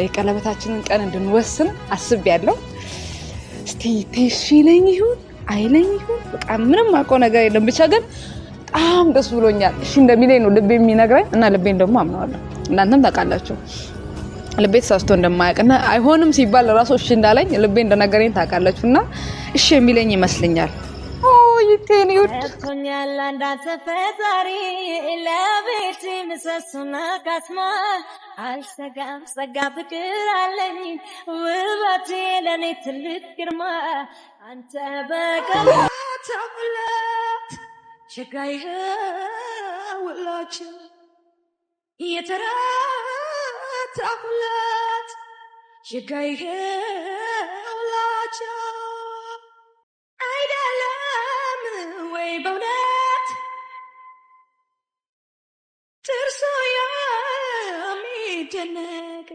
የቀለበታችንን ቀን እንድንወስን አስቤያለሁ። እስቲ ተሽለኝ ይሁን አይለኝ ይሁን በቃ ምንም አውቀው ነገር የለም። ብቻ ግን በጣም ደስ ብሎኛል። እሺ እንደሚለኝ ነው ልቤ የሚነግረኝ እና ልቤን ደግሞ አምነዋለሁ። እናንተም ታውቃላችሁ ልቤ ተሳስቶ እንደማያውቅና አይሆንም ሲባል ራሱ እሺ እንዳለኝ ልቤ እንደነገረኝ ታውቃላችሁና እሺ የሚለኝ ይመስለኛል። ይቴን ይወድኛል አንዳንተ ፈጣሪ ለቤት ምሰሶና ካስማ አልሰጋም ሰጋ ፍቅር አለኝ ውበቴ ለኔ ትልቅ ግርማ አንተ በቀላት ሸጋይህ ውላችሁ የተራታሁላት ሸጋይህ ውላችሁ ወይ በእውነት ጥርሶ የሚደነቅ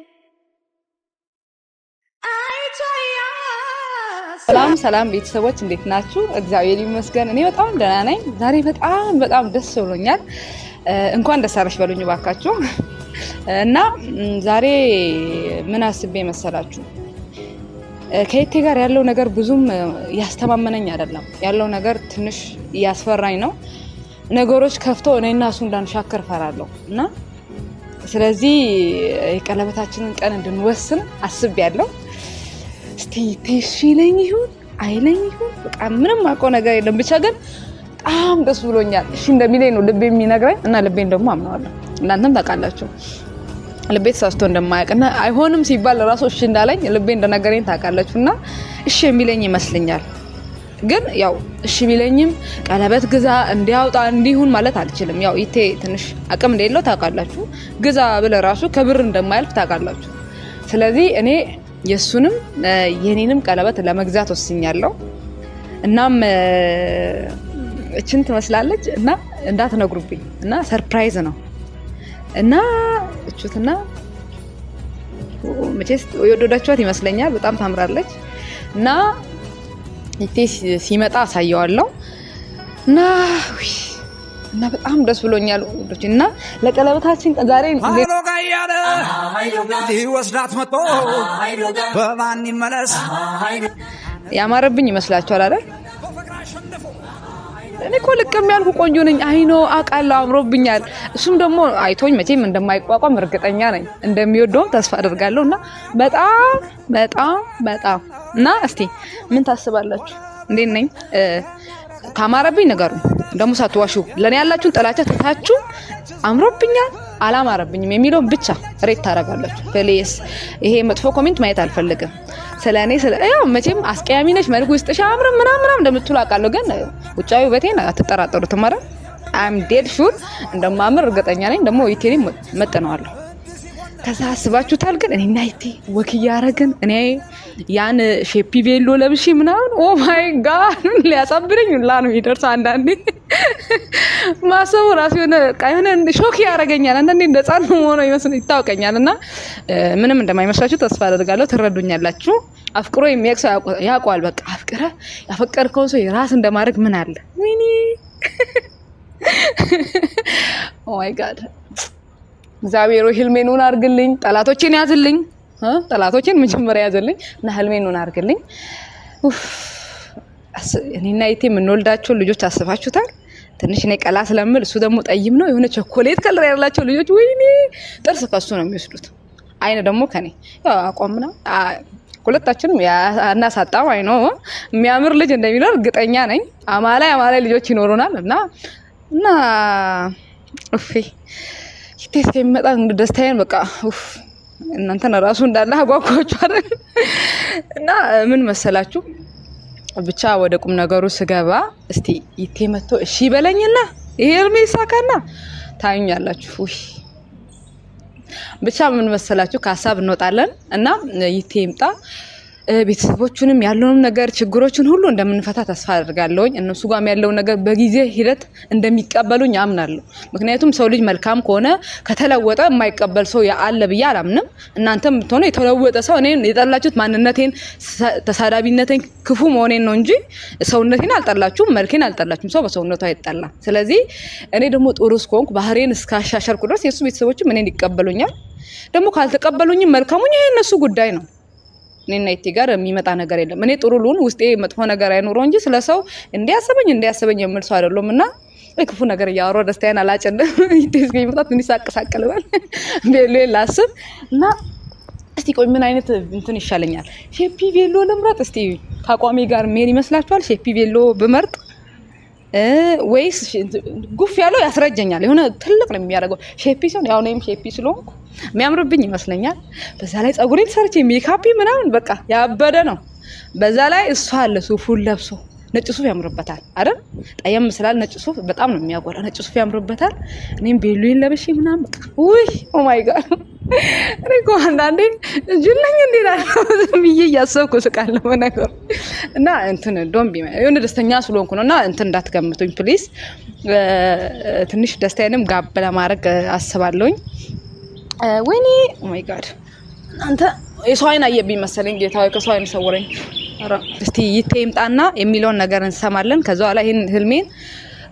ሰላም ቤተሰቦች እንዴት ናችሁ? እግዚአብሔር ይመስገን እኔ በጣም ደህና ነኝ። ዛሬ በጣም ደስ ብሎኛል። እንኳን ደስ አለሽ በሉኝ ባካችሁ። እና ዛሬ ምን አስቤ መሰላችሁ? ከይቴ ጋር ያለው ነገር ብዙም ያስተማመነኝ አይደለም። ያለው ነገር ትንሽ ያስፈራኝ ነው። ነገሮች ከፍቶ እኔና እሱ እንዳንሻከር ፈራለሁ እና ስለዚህ የቀለበታችንን ቀን እንድንወስን አስቤያለሁ። እስቲ ተሽለኝ ይሁን አይለኝ ይሁን በቃ ምንም አውቀው ነገር የለም። ብቻ ግን በጣም ደስ ብሎኛል። እሺ እንደሚለኝ ነው ልቤ የሚነግረኝ እና ልቤን ደግሞ አምነዋለሁ። እናንተም ታውቃላችሁ ልቤ ተሳስቶ እንደማያውቅና አይሆንም ሲባል ራሱ እሺ እንዳለኝ ልቤ እንደነገረኝ ታውቃላችሁና እሺ የሚለኝ ይመስለኛል። ግን ያው እሺ ቢለኝም ቀለበት ግዛ እንዲያውጣ እንዲሁን ማለት አልችልም። ያው ይቴ ትንሽ አቅም እንደሌለው ታውቃላችሁ። ግዛ ብለ ራሱ ከብር እንደማያልፍ ታውቃላችሁ። ስለዚህ እኔ የሱንም የኔንም ቀለበት ለመግዛት ወስኛለሁ። እናም እቺን ትመስላለች እና እንዳትነግሩብኝ እና ሰርፕራይዝ ነው እና እቹትና መቼስ የወደዳችኋት ይመስለኛል። በጣም ታምራለች እና ይቴ ሲመጣ አሳየዋለሁ እና በጣም ደስ ብሎኛል ወዶች እና ለቀለበታችን ዛሬ ሊወስዳት መጥቶ በማን ይመለስ ያማረብኝ ይመስላችኋል አይደል? እኔ እኮ ልቅም ያልኩ ቆንጆ ነኝ። አይኖ አውቃለሁ አምሮብኛል። እሱም ደግሞ አይቶኝ መቼም እንደማይቋቋም እርግጠኛ ነኝ። እንደሚወደውም ተስፋ አደርጋለሁ እና በጣም እና እስቲ ምን ታስባላችሁ? እንዴት ነኝ? ካማረብኝ ነገሩ ደግሞ ሳትዋሹ ለኔ ያላችሁን ጥላቻ ትታችሁ አምሮብኛል አላማረብኝም የሚለውን ብቻ ሬት ታረጋላችሁ። ፕሊስ ይሄ መጥፎ ኮሜንት ማየት አልፈልግም። ስለኔ ያው መቼም አስቀያሚ ነሽ መልኩ ውስጥሽ አምረም ምናምን እንደምትሉ አውቃለሁ። ግን ውጫዊ ውበቴን አትጠራጠሩትም ማለት አም ዴድ ሹር እንደማምር እርግጠኛ ነኝ። ደግሞ ይቴኒ መጥነዋለሁ። ከዛ አስባችሁታል? ግን እኔና ይቴ ወክ ያረግን እኔ ያን ሼፒ ቬሎ ለብሺ ምናምን ኦ ማይ ጋድ ሊያሳብረኝ ሁላ ነው የሚደርሰው። አንዳንዴ ማሰቡ ራሱ የሆነ ሾክ ያረገኛል። አንዳንዴ እንደጻን ሆኖ ይታወቀኛል እና ምንም እንደማይመስላችሁ ተስፋ አደርጋለሁ። ትረዱኛላችሁ። አፍቅሮ የሚያክሰው ያውቀዋል። በቃ ያፈቀርከው ሰው የራስ እንደማድረግ ምን አለ? ወይኔ ኦ ማይ ጋድ እግዚአብሔር ህልሜኑን አርግልኝ፣ ጠላቶቼን ያዝልኝ። ጠላቶቼን መጀመሪያ ያዝልኝ እና ህልሜኑን አርግልኝ። እኔና ይቴ የምንወልዳቸው ልጆች አስባችሁታል? ትንሽ እኔ ቀላ ስለምል እሱ ደግሞ ጠይም ነው። የሆነ ቸኮሌት ከለር ያላቸው ልጆች ወይኔ ጥርስ ከሱ ነው የሚወስዱት። አይነ ደግሞ ከኔ ያው አቋምና ሁለታችንም ያናሳጣው አይኖ የሚያምር ልጅ እንደሚኖር እርግጠኛ ነኝ። አማላይ ልጆች ይኖሩናል እና ይቴ እስከሚመጣ ደስታዬን በቃ እናንተን ራሱ እንዳለ አጓጓችሁ አይደል? እና ምን መሰላችሁ ብቻ ወደ ቁም ነገሩ ስገባ እስቲ ይቴ መጥቶ እሺ በለኝና ይሄ እርሜ ሳካና ታዩኛላችሁ። ብቻ ምን መሰላችሁ ከሀሳብ እንወጣለን እና ይቴ ይምጣ ቤተሰቦቹንም ያለውን ነገር ችግሮችን ሁሉ እንደምንፈታ ተስፋ አደርጋለሁ። እነሱ ጋርም ያለው ነገር በጊዜ ሂደት እንደሚቀበሉኝ አምናለሁ። ምክንያቱም ሰው ልጅ መልካም ከሆነ ከተለወጠ የማይቀበል ሰው ያለ ብዬ አላምንም። እናንተም ብትሆኑ የተለወጠ ሰው እኔን የጠላችሁት ማንነቴን፣ ተሳዳቢነቴን፣ ክፉ መሆኔን ነው እንጂ ሰውነቴን አልጠላችሁም፣ መልኬን አልጠላችሁም። ሰው በሰውነቱ አይጠላም። ስለዚህ እኔ ደግሞ ጥሩ እስከሆንኩ ባህሬን እስካሻሻልኩ ድረስ የሱ ቤተሰቦችም እኔን ይቀበሉኛል። ደግሞ ካልተቀበሉኝም መልካሙኝ ይሄ እነሱ ጉዳይ ነው። እኔና ኢቲ ጋር የሚመጣ ነገር የለም። እኔ ጥሩ ልሁን ውስጤ መጥፎ ነገር አይኖረው እንጂ ስለሰው እንዲያሰበኝ የምል ሰው አይደለም። እና ክፉ ነገር እያወራሁ ደስታዬን አላጨልም። ኢቲ እስኪመጣ ትንሽ ሳቀሳቀልባል ቬሎ ላስብ እና እስቲ ቆይ ምን አይነት እንትን ይሻለኛል? ሼፒ ቬሎ ልምረጥ? እስቲ ከአቋሜ ጋር ምን ይመስላችኋል? ሼፒ ቬሎ ብመርጥ ወይስ ጉፍ ያለው ያስረጀኛል? የሆነ ትልቅ ነው የሚያደርገው ሼፒ ሲሆን ያው እኔም ሼፒ ስለሆንኩ የሚያምርብኝ ይመስለኛል። በዛ ላይ ጸጉሬን ሰርቼ ሜካፕ ምናምን በቃ ያበደ ነው። በዛ ላይ እሷ አለ ሱፉን ለብሶ ነጭ ሱፍ ያምርበታል አይደል? ጠየም ስላል ነጭ ሱፍ በጣም ነው የሚያጓራ። ነጭ ሱፍ ያምርበታል። እኔም ቤሎዬን ለብሼ ምናምን በቃ ውይ ኦ ማይ ጋድ እኔ እኮ አንዳንዴ ጅለኝ እንዴላለሁ ብዬ እያሰብኩ ስቃለሁ በነገሩ እና እንትን ዶምቢ የሆነ ደስተኛ ስለሆንኩ ነው። እና እንትን እንዳትገምቱኝ ፕሊዝ። ትንሽ ደስታዬንም ጋብ ለማድረግ አስባለሁኝ። ወይኔ ኦ ማይ ጋድ አንተ የሰው አይን አየብኝ መሰለኝ። ጌታዬ ከሰው አይን ሰውረኝ። እስቲ ይምጣና የሚለውን ነገር እንሰማለን። ከዛ በኋላ ይሄን ህልሜን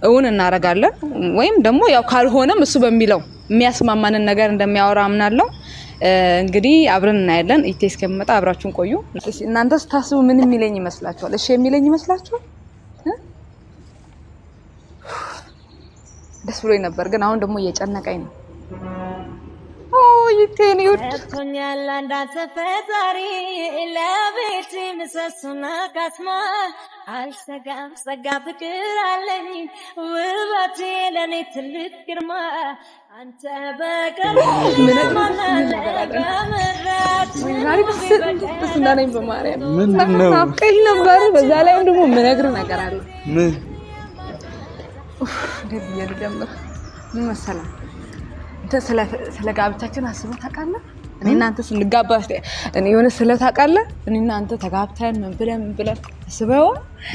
እውን እናረጋለን። ወይም ደግሞ ያው ካልሆነም እሱ በሚለው የሚያስማማንን ነገር እንደሚያወራ አምናለሁ። እንግዲህ አብረን እናያለን። ኢቴ እስከመጣ አብራችሁን ቆዩ። እናንተ ስታስቡ ምን የሚለኝ ይመስላችኋል? እሺ የሚለኝ ይመስላችኋል? ደስ ብሎኝ ነበር፣ ግን አሁን ደግሞ እየጨነቀኝ ነው። ይቴን ይወድቶኛል አንዳንተ ፈጣሪ ለቤት ምሰሶና ካስማ አልሰጋም ጸጋ ፍቅር አለኝ ውበቴ ለኔ ትልቅ ግርማ አንተ በቀር ምንድነው በማርያም ናፍቀኝ ነበር። በዛ ላይም ደግሞ ምነግር ነገር አለ። ምን እንደዚህ ልጀምር ምን መሰለህ? ስለ ጋብቻችን አስበህ ታውቃለህ? እኔ እናንተ ስንጋባ እኔ የሆነ ስለ ታውቃለህ? እኔ እናንተ ተጋብተን ምን ብለን አስበው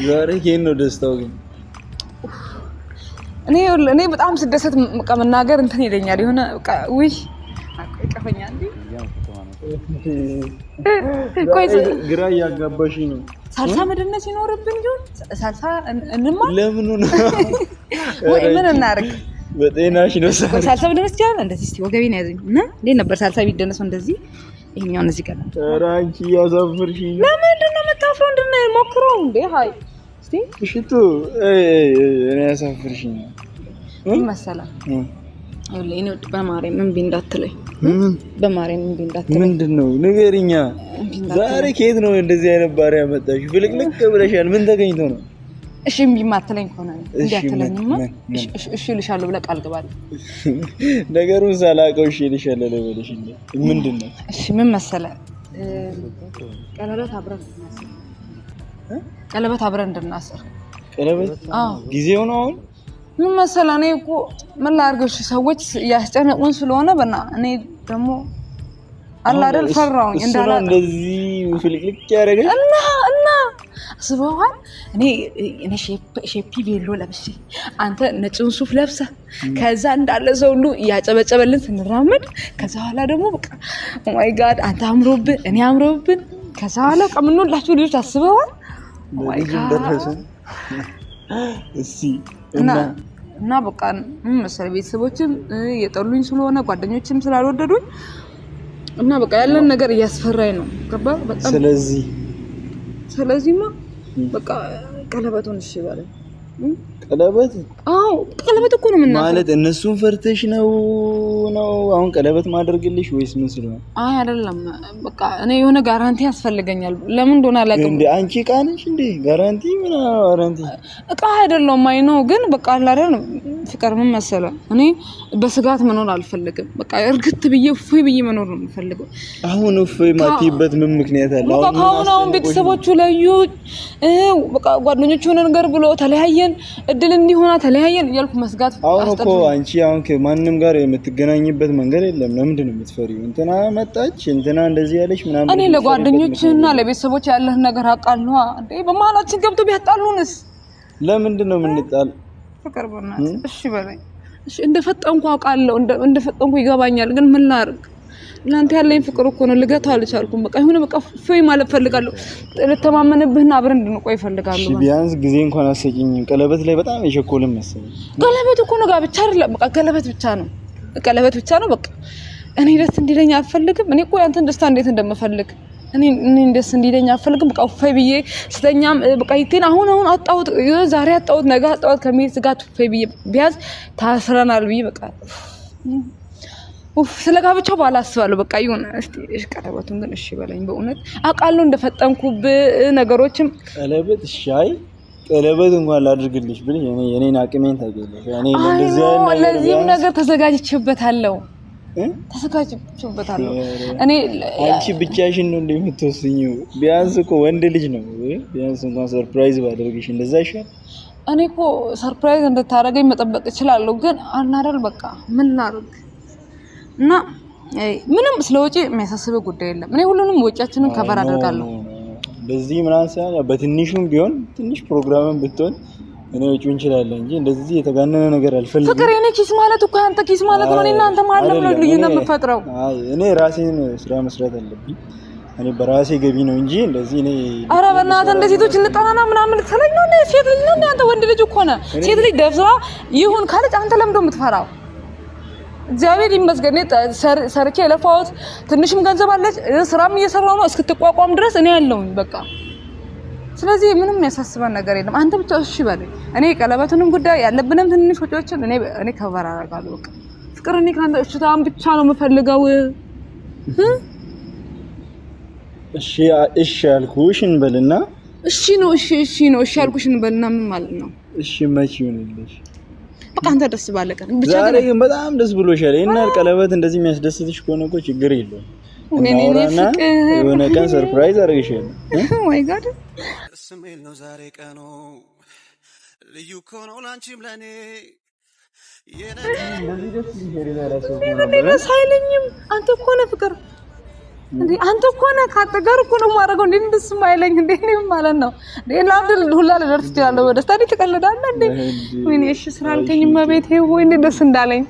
ዛሬ ይሄን ነው ደስታው። ግን እኔ በጣም ስደሰት መናገር እንትን ይለኛል። የሆነ ውይ ይቀፈኛል እንዴ ቆይ ግራ ያጋባሽ ነው። ሳልሳ መደነስ ይኖርብን ይሁን ሳልሳ እንማር ለምን ነው ወይ ምን እናርግ? በጤናሽ ነው ሳልሳ ቢደነስ ይችላል። እንደዚህ እስቲ ወገቤን ያዘኝ እና እንዴ ነበር ሳልሳ ቢደነሰው እንደዚህ ይሄኛው እዚህ ጋር ነው። ኧረ አንቺ ያሳፍርሽኝ። ለምንድን ነው የምታፍረው? ሞክረው እንዴ ሃይ እስቲ እሽቱ እኔ ያሳፍርሽኝ መሰለህ። እኔ ወጥ በማርያም ምን እንዳትለኝ በማርያም ምን እንዳትለኝ። ምንድነው ንገሪኛ። ዛሬ ከየት ነው እንደዚህ አይነት ባሪያ መጣሽ? ፍልቅልቅ ብለሻል። ምን ተገኝቶ ነው? እሺ እምቢ ማትለኝ ከሆነ እንዲያትለኝማ እሺ ልሻለሁ ብለህ ቃል ግባለህ። ነገሩን ሳላውቀው እሺ ልሻለሁ ለበለሽ እንዴ? ምንድነው? እሺ ምን መሰለህ? ቀለበት አብረን እንድናስር። ቀለበት? አዎ ጊዜው ነው አሁን። ምን መሰለህ? እኔ እኮ ምን ላድርገው? ሰዎች ያስጨነቁን ስለሆነ እኔ ደግሞ አላ አይደል ፈራውኝ እንዳላ እንደዚህ ፍልቅልቅ ያደረገ እና አስበዋል። እኔ ሼፒ ቬሎ ለብሼ አንተ ነጭን ሱፍ ለብሰህ ከዛ እንዳለ ሰው ሁሉ እያጨበጨበልን ስንራመድ ከዛ በኋላ ደግሞ በቃ ኦ ማይ ጋድ አንተ አምሮብን እኔ አምሮብን ከዛ በኋላ ቀምኖላችሁ ልጆች አስበዋል። ኦ ማይ ጋድ እሺ እና በቃ ምን መሰለህ ቤተሰቦችም የጠሉኝ ስለሆነ ጓደኞችም ስላልወደዱኝ እና በቃ ያለን ነገር እያስፈራኝ ነው። ገባ በጣም ስለዚህማ በቃ ቀለበቱን እሺ ባለ ቀለበት? አዎ ቀለበት እኮ ነው ማለት እነሱን ፈርተሽ ነው አሁን ቀለበት ማድረግልሽ ወይስ ምን ስለሆነ? አይ አይደለም በቃ እኔ የሆነ ጋራንቲ ያስፈልገኛል። ለምን እንደሆነ አላውቅም። እንዴ አንቺ ቃንሽ እንዴ ጋራንቲ? ምን ጋራንቲ? እቃ አይደለም ማይ ነው ግን በቃ አላደረ ፍቅር ምን መሰለህ እኔ በስጋት መኖር አልፈልግም። በቃ እርግጥ ብዬ እፎይ ብዬ መኖር ነው የምፈልገው። አሁን እፎይ ማትይበት ምን ምክንያት አለ? አሁን ቤተሰቦቹ ለዩ በቃ ጓደኞቹ ሆነ ነገር ብሎ ተለያየን ተለያየን እድል እንዲሆና ተለያየን እያልኩ መስጋት አሁን እኮ አንቺ አሁን ከማንንም ጋር የምትገናኝበት መንገድ የለም ለምንድን ነው የምትፈሪው እንትና መጣች እንትና እንደዚህ ያለች ምናምን እኔ ለጓደኞችና ለቤተሰቦች ያለህን ነገር አውቃለሁ እንዴ በመሀላችን ገብቶ ቢያጣሉንስ ለምንድን ነው የምንጣል ፍቅር በእናትህ እሺ በለኝ እሺ እንደፈጠንኩ አውቃለሁ እንደፈጠንኩ ይገባኛል ግን ምን ላድርግ እናንተ ያለኝ ፍቅር እኮ ነው ልገታው አልቻልኩም በቃ ይሁን በቃ ፍይ ማለት ፈልጋለሁ ለተማመንብህና አብረን እንድንቆይ ፈልጋለሁ እሺ ቢያንስ ጊዜ እንኳን አሰጪኝ ቀለበት ላይ በጣም የቸኮልን መሰለኝ ቀለበት እኮ ነው ጋብቻ አይደለም በቃ ቀለበት ብቻ ነው በቃ እኔ ደስ እንዲለኝ አልፈልግም እኔ እኮ ያንተን ደስታ እንዴት እንደምፈልግ እኔ ደስ እንዲለኝ አልፈልግም በቃ ፈይ ብዬ ስተኛም በቃ ይቴን አሁን አጣውት ዛሬ አጣውት ነገ አጣውት ከሚል ስጋት ፈይ ብዬ ቢያዝ ታስረናል ብዬ በቃ ስለጋብቻው ባላስባለሁ በቃ ይሁን እስቲ ቀለበቱን ግን እሺ በለኝ በእውነት አውቃለሁ እንደፈጠንኩብ ነገሮችም ቀለበት እሺ አይ ቀለበት እንኳን ላድርግልሽ ብለሽ የኔን አቅሜን ታገለሽ እኔ ለዚህም ነገር ተዘጋጅቼበታለሁ እኔ አንቺ ብቻሽን ነው እንደምትወስኚው ቢያንስ እኮ ወንድ ልጅ ነው ቢያንስ እንኳን ሰርፕራይዝ ባደርግሽ እንደዛ ይሻል እኔ እኮ ሰርፕራይዝ እንድታረገኝ መጠበቅ እችላለሁ ግን አናደል በቃ ምን ላድርግ እና ምንም ስለወጪ የሚያሳስበው ጉዳይ የለም እኔ ሁሉንም ወጪያችንን ከበር አደርጋለሁ በዚህ ምናምን ሳይሆን በትንሹም ቢሆን ትንሽ ፕሮግራምን ብትሆን እኔ ወጪው እንችላለን እንጂ እንደዚህ የተጋነነ ነገር አልፈልግም ፍቅር የኔ ኪስ ማለት እኮ አንተ ኪስ ማለት ነው እኔና አንተ ማለት ነው ልዩነት የምፈጥረው እኔ ራሴን ስራ መስራት አለብኝ እኔ በራሴ ገቢ ነው እንጂ እንደዚህ እኔ ኧረ በእናትህ እንደ ሴቶች እንጣናና ምናምን ተለኝ ነው ሴት ልጅ ነው አንተ ወንድ ልጅ እኮ ነህ ሴት ልጅ ደፍራ ይሁን ካለች አንተ ለምንድን ነው የምትፈራው እግዚአብሔር ይመስገን ሰርቼ የለፋሁት ትንሽም ገንዘብ አለች ስራም እየሰራሁ ነው እስክትቋቋም ድረስ እኔ ያለሁኝ በቃ ስለዚህ ምንም ያሳስበን ነገር የለም አንተ ብቻ እሺ በለኝ እኔ ቀለበቱንም ጉዳይ ያለብንም ትንሽ ወጪዎችን እኔ ከበር አደርጋለሁ በቃ ፍቅር እኔ ካንተ እሺታም ብቻ ነው የምፈልገው እሺ ያልኩሽ እንበልና እሺ ነው ያልኩሽ እንበልና ምን ማለት ነው እሺ መቼ ይሆንልሽ በቃ አንተ ደስ ባለቀን ብቻ ዛሬ ግን በጣም ደስ ብሎሻል እና ቀለበት እንደዚህ የሚያስደስትሽ ከሆነ እኮ ችግር የለውም እኔ ፍቅር የሆነ ቀን ሰርፕራይዝ አድርግሻለሁ ወይ ጋድ ስሜል ነው ዛሬ ቀኑ ልዩ ከሆነው ላንቺም ለኔ ደስ አይለኝም አንተ እኮ ነህ ፍቅር እንዴ አንተ እኮ ነህ ካጠገር እኮ ነው ማረገው እንዴ እንደስ ማይለኝ እንዴ ነው ማለት ነው እንዴ ላንተ ሁላ ለደርስ ይችላል ወደስታ እንዴ ተቀለዳለህ እንዴ ወይኔ እሺ ስራልከኝማ ቤቴ ሆይ እንዴ ደስ እንዳለኝ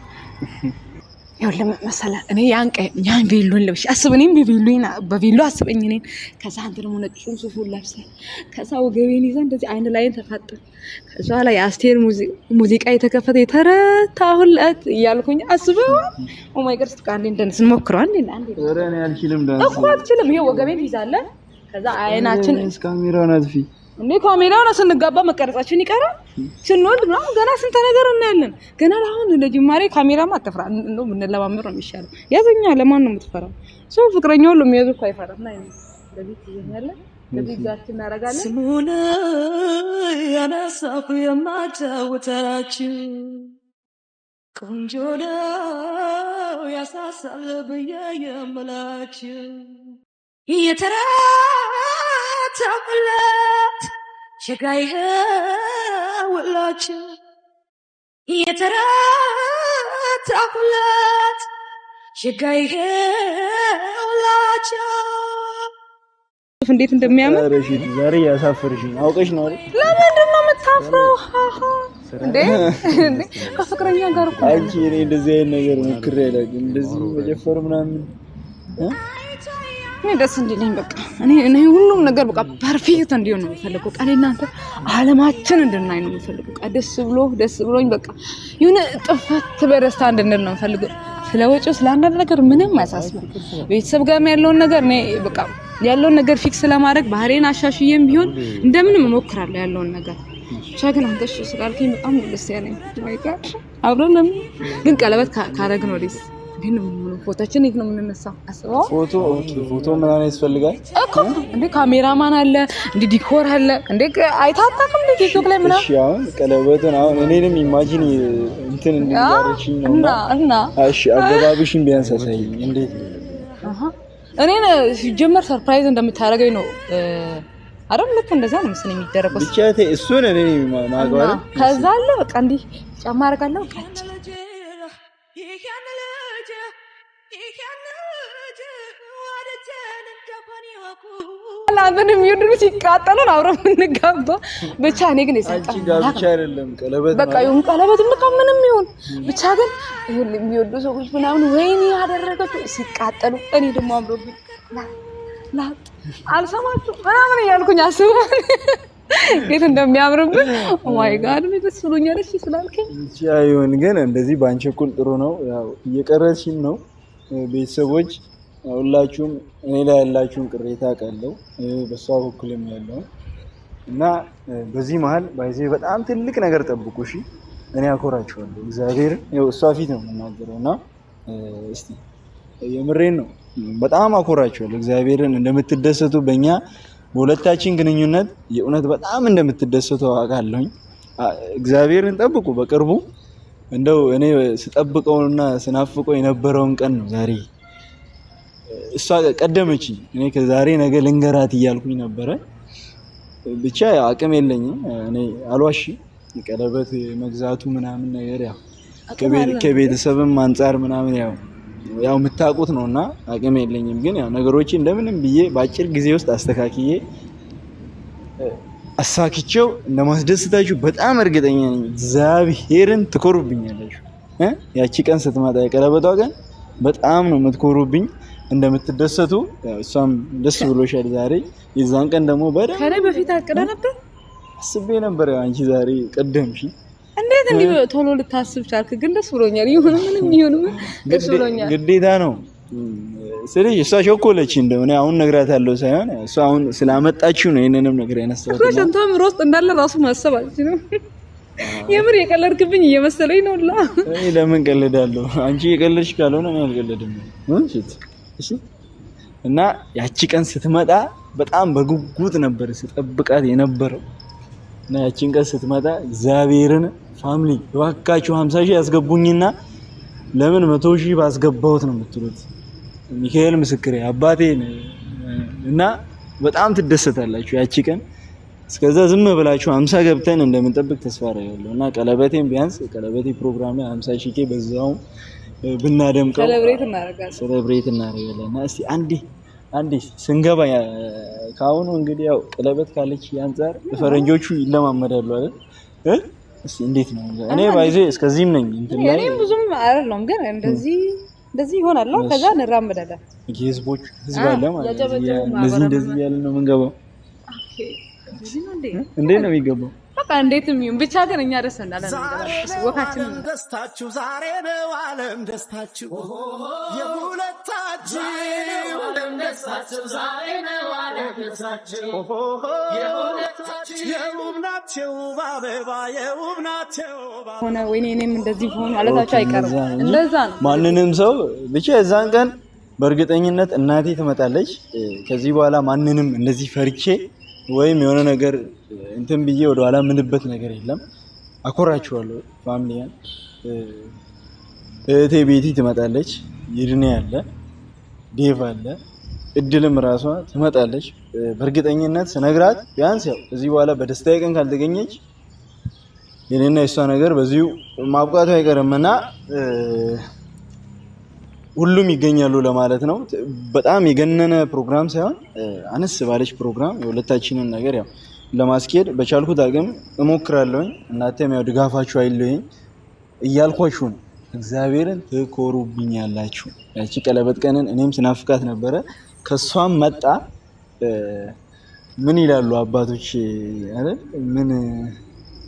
ያው ለመሰለ እኔ ያን ቬሎን ለብሽ አስበኝም በቬሎ አስበኝ እኔን ከዛ አንተ ደግሞ ነጭውን ሱፉን ለብሰህ ከዛ ወገቤን ይዘህ እንደዚህ አይን ላይን ተፋጠን ከዛ ላይ የአስቴር ሙዚቃ የተከፈተ የተረታሁለት እያልኩኝ አስበው ኦ ማይ ጋድ ስቃንዴ እንደነስ እንሞክረው አንዴ ኧረ እኔ አልችልም ዳንስ እኮ አትችልም ይሄ ወገቤን ይዛለህ ከዛ አይናችን ካሜራውን አጥፊ እንዴ ካሜራውን ስንጋባ መቀረጻችን ይቀራል ስንወልድ ምናምን ገና ስንት ነገር እናያለን ገና አሁን ለጅማሬ ካሜራማ አትፍራ እንደው ምን ለማመር ነው የሚሻለው ያዘኛ ለማን ነው የምትፈራው ሰው ፍቅረኛው ነው የሚያዙ እኮ አይፈራም ናይ ለዚህ ይዘኛለ ለዚህ ጋር እናረጋለን ስሙነ ያነሳኩ የማታውተራችሁ ቆንጆ ነው ያሳሳል ብዬ የምላችሁ የተራታለት ሸጋይህ ወላችሁ የተራታለት ሸጋይህ ወላችሁ እንዴት እንደሚያምር ረሺት ዛሬ ያሳፈርሽኝ አውቀሽ ነው አይደል ለምንድን ነው የምታፍረው እንዴ ከፍቅረኛ ጋር እኮ አንቺ እኔ እንደዚህ አይነት ነገር ሞክሬ አላውቅም እንደዚህ መጨፈር ምናምን እኔ ደስ እንዲለኝ በቃ እኔ ሁሉም ነገር በቃ ፐርፌክት እንዲሆን ነው የምፈልገው ቃል እናንተ ዓለማችን እንድናይ ነው የምፈልገው ቃል ደስ ብሎኝ በቃ የሆነ ጥፍት በደስታ እንድንል ነው የምፈልገው ስለወጪው ስለአንዳንድ ነገር ምንም አያሳስብም ቤተሰብ ጋር ያለውን ነገር እኔ በቃ ያለውን ነገር ፊክስ ለማድረግ ባህሬን አሻሽዬም ቢሆን እንደምንም እሞክራለሁ ያለውን ነገር ብቻ ግን አንተ እሺ ስላልከኝ በጣም ደስ ያለኝ ማይ ጋድ አብረን ግን ቀለበት ካረግን ወዲስ ግን ፎቶችን የት ነው የምንነሳው አስበው ፎቶ ምናምን ያስፈልጋል እኮ እንዴ ካሜራማን አለ እንዴ ዲኮር አለ እንዴ አይታጣም እንዴ ቲክቶክ ላይ ምናምን እሺ አሁን ቀለበቱን አሁን እኔንም ኢማጂን እንትን እንዲያረችኝ ነው እና እሺ አገባብሽን ቢያንስ አሳይኝ እንዴት እኔን ሲጀመር ሰርፕራይዝ እንደምታረገኝ ነው አይደል? ልክ እንደዛ ነው መሰለኝ የሚደረገው። ብቻ እሱን እኔ ማግባር ከዛ አለ በቃ እንዲህ ጫማ አደርጋለሁ ቀጭ ምንም ይሁን ሲቃጠሉ አብረን የምንጋባ ብቻ እኔ ግን ጋብቻ አይደለም ቀለበት በቃ ይሁን ቀለበት በቃ ምንም ይሁን ብቻ ግን ይሁን የሚወዱ ሰዎች ምናምን ወይኔ ያደረገችው ሲቃጠሉ እኔ ደግሞ አምሮብኝ ላ አልሰማችሁ ምናምን እያልኩኝ አስበን እንዴት እንደሚያምርብን ኦ ማይ ጋድ ምን ደስ ብሎኛል። እሺ ስላልከኝ ብቻ ይሁን ግን እንደዚህ ባንቺ እኩል ጥሩ ነው። ያው እየቀረችኝ ነው ቤተሰቦች ሁላችሁም እኔ ላይ ያላችሁን ቅሬታ አውቃለሁ በሷ በኩልም ያለው እና በዚህ መሀል ባይዜ በጣም ትልቅ ነገር ጠብቁ። እሺ እኔ አኮራችኋለሁ እግዚአብሔር ያው እሷ ፊት ነው የምናገረውና እስቲ የምሬን ነው በጣም አኮራችኋለሁ እግዚአብሔርን እንደምትደሰቱ በእኛ በሁለታችን ግንኙነት የእውነት በጣም እንደምትደሰቱ አውቃለሁ። እግዚአብሔርን ጠብቁ። በቅርቡ እንደው እኔ ስጠብቀውና ስናፍቀው የነበረውን ቀን ነው ዛሬ እሷ ቀደመችኝ። እኔ ከዛሬ ነገ ልንገራት እያልኩኝ ነበረ። ብቻ ያው አቅም የለኝም እኔ አልዋሽ ቀለበት መግዛቱ ምናምን ነገር ያው ከቤተሰብም አንፃር ምናምን ያው የምታውቁት ነውና አቅም የለኝም። ግን ያው ነገሮችን እንደምንም ብዬ በአጭር ጊዜ ውስጥ አስተካክዬ አሳክቼው እንደማስደስታችሁ በጣም እርግጠኛ ነኝ። እግዚአብሔርን ትኮሩብኛላችሁ። ያቺ ቀን ስትመጣ የቀለበቷ ቀን በጣም ነው የምትኮሩብኝ እንደምትደሰቱ። እሷም ደስ ብሎሻል ዛሬ። የዛን ቀን ደግሞ በደንብ ከኔ በፊት አቅደ ነበር አስቤ ነበር። አንቺ ዛሬ ቀደምሽ። እንዴት እንዲህ ቶሎ ልታስብ ቻልክ? ግን ደስ ብሎኛል። ይሁን ምንም ይሁን ደስ ብሎኛል። ግዴታ ነው። ስለዚህ እሷ ቸኮለች እንደሆነ አሁን ነግራታለሁ ሳይሆን እሷ አሁን ስላመጣችው ነው ይሄንንም ነገር ያነሳሁት። ሸንቷም ሮስት እንዳለ ራሱ ማሰብ አልችልም። የምር የቀለድክብኝ እየመሰለኝ ነው። እኔ ለምን ቀልዳለሁ? አንቺ የቀለድሽ ካልሆነ እኔ አልቀልድም። እሺ እና ያቺ ቀን ስትመጣ በጣም በጉጉት ነበር ስጠብቃት የነበረው እና ያቺን ቀን ስትመጣ እግዚአብሔርን ፋሚሊ እባካችሁ 50 ሺህ ያስገቡኝና ለምን 100 ሺህ ባስገባሁት ነው የምትሉት። ሚካኤል ምስክሬ አባቴ እና በጣም ትደሰታላችሁ ያቺ ቀን። እስከዛ ዝም ብላችሁ 50 ገብተን እንደምንጠብቅ ተስፋ አደርጋለሁ እና ቀለበቴን ቢያንስ ቀለበቴ ፕሮግራም ላይ 50 ሺህ በዛው ብናደምቀው ሴሌብሬት እናደርጋለን። እና እስቲ አንዴ ስንገባ ካሁኑ እንግዲህ ያው ቀለበት ካለች አንፃር ፈረንጆቹ ይለማመዳሉ አይደል? እስቲ እንዴት ነው? እኔ ባይዜ እስከዚህም ነኝ እንትን ላይ እኔ ብዙም አይደለም ግን እንደዚህ ይሆናል። ከዛ እንራመዳለን። ህዝብ አለ ማለት ነው። እንደዚህ ያለ ነው የምንገባው። ኦኬ እንዴት ነው የሚገባው? በቃ እንዴትም ይሁን ብቻ ግን እኛ ደስ እንዳለን ወካችን ደስታችሁ ዛሬ ነው ዓለም ደስታችሁ የሁለታችሁ ዓለም ደስታችሁ ዛሬ ነው ዓለም ደስታችሁ የሁለታችሁ የውብናችሁ አበባ የውብናችሁ ሆነ ወይኔ እኔም እንደዚህ ሆነ አለታችሁ አይቀርም። እንደዛ ነው ማንንም ሰው ብቻ የዛን ቀን በእርግጠኝነት እናቴ ትመጣለች። ከዚህ በኋላ ማንንም እንደዚህ ፈርቼ ወይም የሆነ ነገር እንትን ብዬ ወደ ኋላ ምንበት ነገር የለም። አኮራችኋለሁ ፋሚሊያን። እህቴ ቤቲ ትመጣለች፣ ይድኔ አለ፣ ዴቭ አለ፣ እድልም ራሷ ትመጣለች። በእርግጠኝነት ስነግራት ቢያንስ ያው እዚህ በኋላ በደስታዬ ቀን ካልተገኘች የኔና የሷ ነገር በዚሁ ማብቃቱ አይቀርምና ሁሉም ይገኛሉ ለማለት ነው። በጣም የገነነ ፕሮግራም ሳይሆን አነስ ባለች ፕሮግራም የሁለታችንን ነገር ያው ለማስኬድ በቻልኩት አቅም እሞክራለሁኝ። እናንተም ያው ድጋፋችሁ አይለኝ እያልኳችሁ ነው። እግዚአብሔርን ትኮሩብኛላችሁ። ያቺ ቀለበት ቀንን እኔም ስናፍቃት ነበረ። ከሷም መጣ ምን ይላሉ አባቶች አይደል? ምን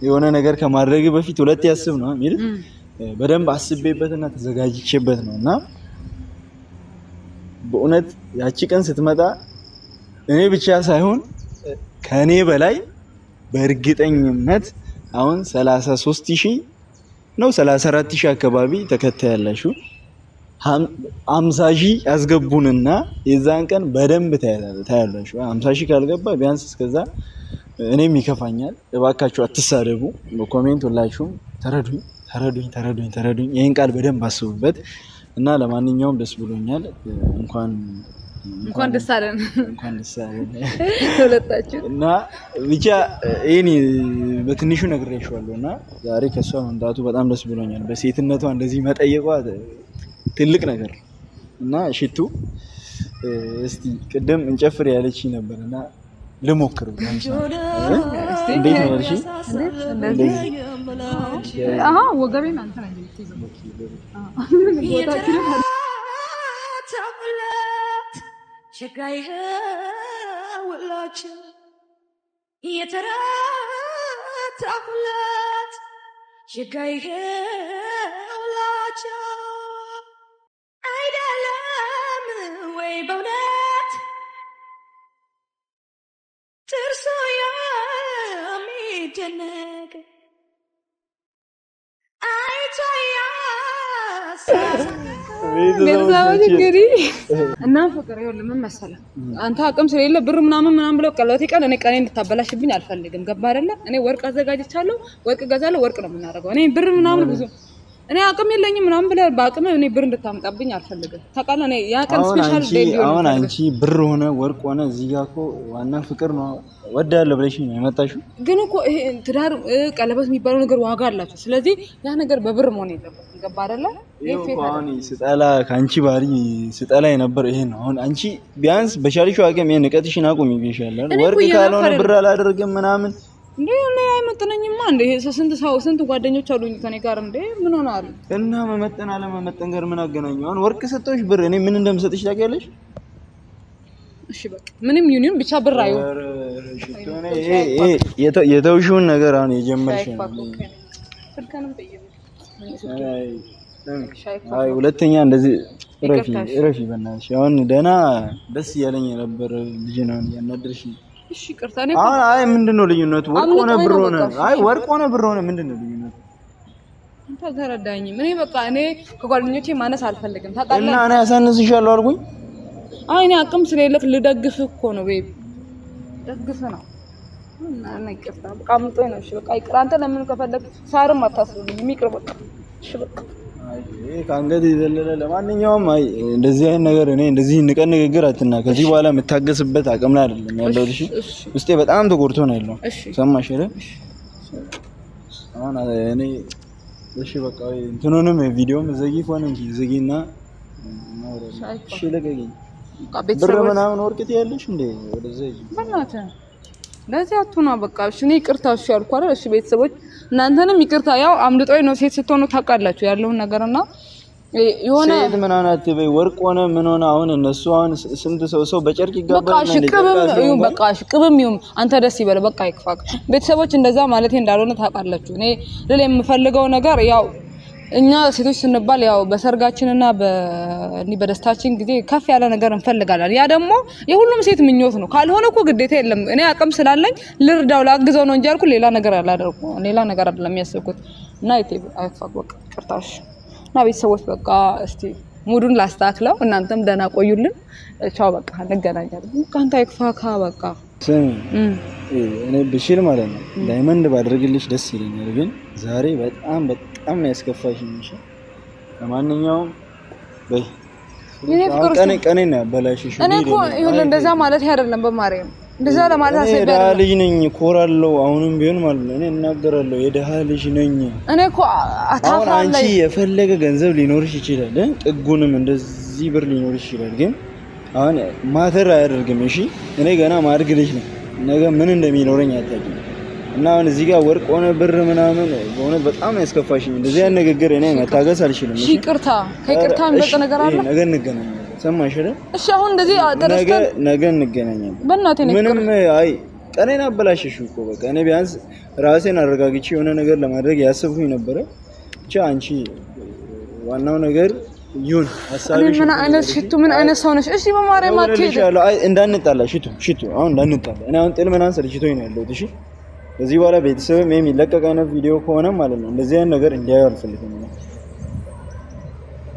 የሆነ ነገር ከማድረግ በፊት ሁለት ያስብ ነው የሚሉት። በደንብ አስቤበትና ተዘጋጅቼበት ነውና በእውነት ያቺ ቀን ስትመጣ እኔ ብቻ ሳይሆን ከኔ በላይ በእርግጠኝነት አሁን 33,000 ነው 34,000 አካባቢ ተከታይ ያላችሁ 50,000 ያስገቡንና የዛን ቀን በደንብ ታያላችሁ። 50,000 ካልገባ ቢያንስ እስከዛ እኔም ይከፋኛል። እባካችሁ አትሳደቡ። በኮሜንት ሁላችሁም ተረዱኝ። ይሄን ቃል በደንብ አስቡበት እና ለማንኛውም ደስ ብሎኛል። እንኳን እንኳን ደስ አለን ሁለታችሁ። እና ብቻ እኔ በትንሹ ነግሬሻለሁና ዛሬ ከሷ መምጣቱ በጣም ደስ ብሎኛል። በሴትነቷ እንደዚህ መጠየቋ ትልቅ ነገር እና ሽቱ እስቲ ቅድም እንጨፍር ያለች ነበርና ልሞክር እንዴት ነው እሺ? ወገቤን አንተ ነህ ሸጋይህ ውላችሁ የተረታሁለት ሸጋይህ ውላችሁ አይደለም ወይ በእውነት ጥርሱ የሚደነቅ ቤተሰቦች እንግዲህ እና ፍቅር ይኸውልህ ምን መሰለህ አንተ አቅም ስለሌለ ብር ምናምን ብለው ቀለበቴ ቀን እኔ ቀኔ እንድታበላሽብኝ አልፈልግም። ገባ አይደለ? እኔ ወርቅ አዘጋጅቻለሁ፣ ወርቅ እገዛለሁ፣ ወርቅ ነው የምናደርገው። እኔ ብር ምናምን ብዙ እኔ አቅም የለኝም ምናምን ብለህ በአቅም እኔ ብር እንድታመጣብኝ አልፈልግም። ታውቃለህ እኔ ያ ቀን ስፔሻል ዴይ ነው። አሁን አንቺ ብር ሆነ ወርቅ ሆነ እዚህ ጋር እኮ ዋና ፍቅር ነው ወዳለ ብለሽ ነው የመጣሽው። ግን እኮ ይሄ ትዳር ቀለበት የሚባለው ነገር ዋጋ አላቸው። ስለዚህ ያ ነገር በብር መሆን የለበትም። ገባ አይደለ? አሁን ስጠላ ከአንቺ ባህሪ ስጠላ የነበር ይሄ ነው። አሁን አንቺ ቢያንስ በቻልሽው አቅም ይሄን ንቀትሽን አቁሚ ብዬሻለሁ። ወርቅ ካልሆነ ብር አላደርግም ምናምን እንዴ እኔ አይመጥነኝማ። እንዴ ስንት ጓደኞች አሉኝ ከኔ ጋር እንዴ ምን ሆነዋል? እና መመጠን አለ መመጠን ጋር ምን አገናኘው? አሁን ወርቅ ሰጥቶሽ ብር እኔ ምን እንደምሰጥሽ ታውቂያለሽ? እሺ በቃ ምንም ዩኒየን ብቻ ብር አይው የተውሽውን ነገር አሁን የጀመርሽ ነው። አይ ሁለተኛ እንደዚህ ረፊ በእናትሽ አሁን ደህና ደስ እያለኝ ነበር። ልጅ ነው ያናደርሽ። እሺ ቅርታኔ አይ ምንድነው ልዩነቱ? ወርቅ ሆነ ብር ሆነ አይ ወርቅ ሆነ ብር ሆነ ምንድነው ልዩነቱ? አንተ ተረዳኝም። እኔ በቃ እኔ ከጓደኞቼ ማነስ አልፈልግም ታውቃለህ። እና እኔ አሳንስሻለሁ አልኩኝ። አይ እኔ አቅም ስለሌለክ ልደግፍ እኮ ነው ቤቢ ደግፍ ነው እና ነቅርታ በቃ ምንጦይ ነው። እሺ በቃ ይቅር። አንተ ለምን ከፈለክ ሳርም አታስሩልኝ የሚቅር በቃ እሺ በቃ አይ ካንገት ይዘለለ። ለማንኛውም አይ እንደዚህ አይነት ነገር እኔ እንደዚህ ንግግር አትና ከዚህ በኋላ የምታገስበት አቅም ላይ አይደለም ያለው። እሺ ውስጤ በጣም ተጎድቶ ነው ያለው። ሰማሽ አይደል? አሁን እኔ እሺ በቃ እንትኑንም ቪዲዮም ዘጊ ሆነ እንጂ ዘጊና እሺ ለገኝ ብር ምናምን ወርቅት ያለሽ እንዴ ወደዛ ይጂ በእናትህ ለዚህ አቱና በቃ እሺ እኔ ይቅርታ እሺ ያልኩ አይደል? እሺ ቤተሰቦች እናንተንም ይቅርታ። ያው አምልጦኝ ነው ሴት ስትሆኑ ታውቃላችሁ ያለውን ነገርና የሆነ ሴት ምን አናት በይ ወርቅ ሆነ ምን ሆነ አሁን እነሱ አሁን ስንት ሰው በጨርቅ ይጋባል። በቃ ሽቅብም ይሁን አንተ ደስ ይበል በቃ ይክፋክ። ቤተሰቦች እንደዛ ማለት እንዳልሆነ ታውቃላችሁ። እኔ ልል የምፈልገው ነገር ያው እኛ ሴቶች ስንባል ያው በሰርጋችንና በደስታችን ጊዜ ከፍ ያለ ነገር እንፈልጋለን። ያ ደግሞ የሁሉም ሴት ምኞት ነው። ካልሆነ እኮ ግዴታ የለም። እኔ አቅም ስላለኝ ልርዳው ላግዘው ነው እንጂ አልኩ ሌላ ነገር አላደርኩም። ሌላ ነገር አይደለም ያሰብኩት እና አይፋቅ በቃ ቅርታሽ እና ቤተሰቦች በቃ እስቲ ሙዱን ላስተካክለው። እናንተም ደህና ቆዩልን። ቻው በቃ እንገናኛለን። ካንተ አይፋካ በቃ እኔ ብሽል ማለት ነው ዳይመንድ ባደርግልሽ ደስ ይለኛል፣ ግን ዛሬ በጣም ያስከፋሽኝ። እሺ ለማንኛውም በይ ቀኔን ያበላሽሽ። እኔ እኮ ይሁን እንደዛ ማለት አይደለም በማርያም እንደዛ ለማለት አሰበ የደሃ ልጅ ነኝ ኮራለሁ። አሁንም ቢሆን ማለት ነው እኔ እናገራለሁ የደሃ ልጅ ነኝ። እኔ እኮ አታፍራለሁ። አንቺ የፈለገ ገንዘብ ሊኖርሽ ይችላል፣ ጥጉንም እንደዚህ ብር ሊኖርሽ ይችላል፣ ግን አሁን ማተር አያደርግም። እሺ እኔ ገና ማድረግ ልጅ ነው፣ ነገ ምን እንደሚኖረኝ አታውቂም። እና አሁን እዚህ ጋር ወርቅ ሆነ ብር ምናምን በእውነት በጣም ያስከፋሽኝ። እንደዚህ አይነት ንግግር እኔ መታገስ አልችልም። እሺ ይቅርታ፣ ከይቅርታ የሚበልጥ ነገር አለ። ነገ እንገናኛለን። ሰማሽ አይደል? እሺ አሁን እንደዚህ ተደስተን ነገ እንገናኛለን። በእናትህ ነው ምንም አይ ቀኔን አበላሽሽው እኮ በቃ እኔ ቢያንስ ራሴን አረጋግቼ የሆነ ነገር ለማድረግ ያሰብኩኝ ነበረ። ብቻ አንቺ ዋናው ነገር ይሁን ሐሳብሽ ምን አይነት ሽቱ ምን አይነት ሰው ነሽ? እሺ በማርያም አትሄድ። አይ እንዳንጣላ ሽቱ አሁን እንዳንጣላ። እኔ አሁን ጥል ምናምን ሰልችቶኝ ነው ያለሁት። እሺ ከዚህ በኋላ ቤተሰብም የሚለቀቅ አይነት ቪዲዮ ከሆነ ማለት ነው እንደዚህ አይነት ነገር እንዲያዩ አልፈልግም።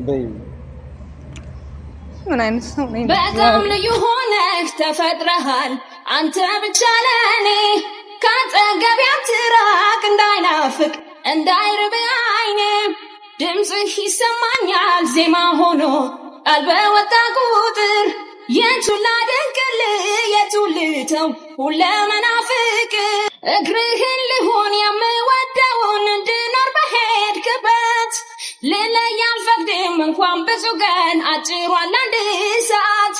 በይ ምን አይነት ሰው ነኝ? በጣም ልዩ ሆነህ ተፈጥረሃል አንተ ብቻ ለኔ። ካጠገቤ አትራቅ እንዳይናፍቅ እንዳይርብ አይኔ። ድምፅህ ይሰማኛል ዜማ ሆኖ ቃል በወጣ ቁጥር የቱን ላደንቅልህ የቱን ልተው ሁለመናፍቅ እግርህን ልሆን የምወደውን እንድኖር በሄድክበት ልለይ አልፈቅድም እንኳን ብዙ ቀን አጭሯል አንድ ሰዓት